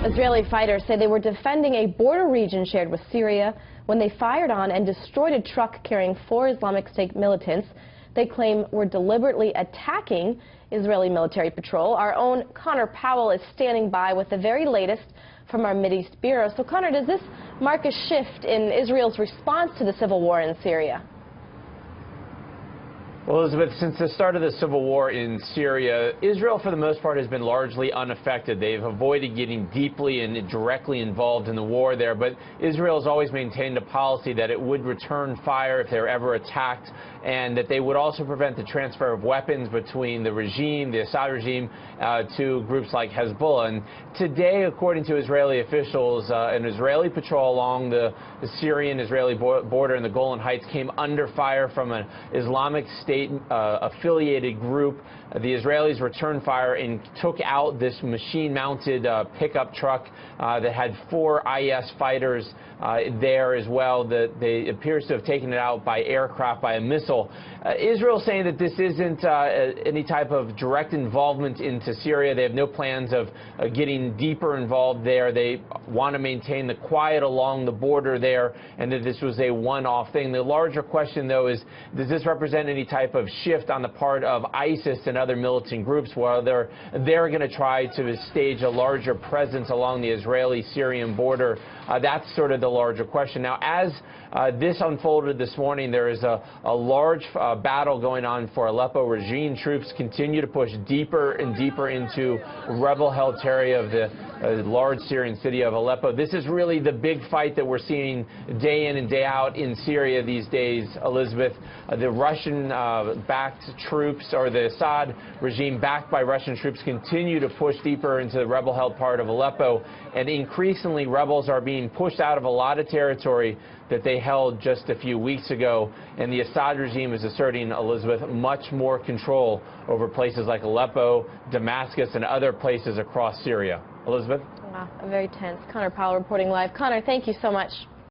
Israeli fighters say they were defending a border region shared with Syria when they fired on and destroyed a truck carrying 4 Islamic State militants they claim were deliberately attacking Israeli military patrol. Our own Conor Powell is standing by with the very latest from our Mideast Bureau. So, Conor, does this mark a shift in Israel's response to the civil war in Syria? Well, Elizabeth, since the start of the civil war in Syria, Israel, for the most part, has been largely unaffected. They've avoided getting deeply and directly involved in the war there. But Israel has always maintained a policy that it would return fire if they're ever attacked, and that they would also prevent the transfer of weapons between the regime, the Assad regime, to groups like Hezbollah. And today, according to Israeli officials, an Israeli patrol along the Syrian-Israeli border in the Golan Heights came under fire from an Islamic State affiliated group. The Israelis returned fire and took out this machine-mounted pickup truck that had 4 IS fighters there as well. They appears to have taken it out by aircraft, by a missile. Israel saying that this isn't any type of direct involvement into Syria. They have no plans of getting deeper involved there. They want to maintain the quiet along the border there, and that this was a one-off thing. The larger question, though, is does this represent any type of shift on the part of ISIS and other militant groups where they're going to try to stage a larger presence along the Israeli-Syrian border? That's sort of the larger question. Now, as this unfolded this morning, there is a large battle going on for Aleppo. Regime troops continue to push deeper and deeper into rebel-held area of the large Syrian city of Aleppo. This is really the big fight that we're seeing day in and day out in Syria these days, Elizabeth. The Russian-backed troops, or the Assad regime backed by Russian troops, continue to push deeper into the rebel-held part of Aleppo, and increasingly rebels are being pushed out of a lot of territory that they held just a few weeks ago, and the Assad regime is asserting, Elizabeth, much more control over places like Aleppo, Damascus, and other places across Syria. Elizabeth? Wow, very tense. Conor Powell reporting live. Conor, thank you so much.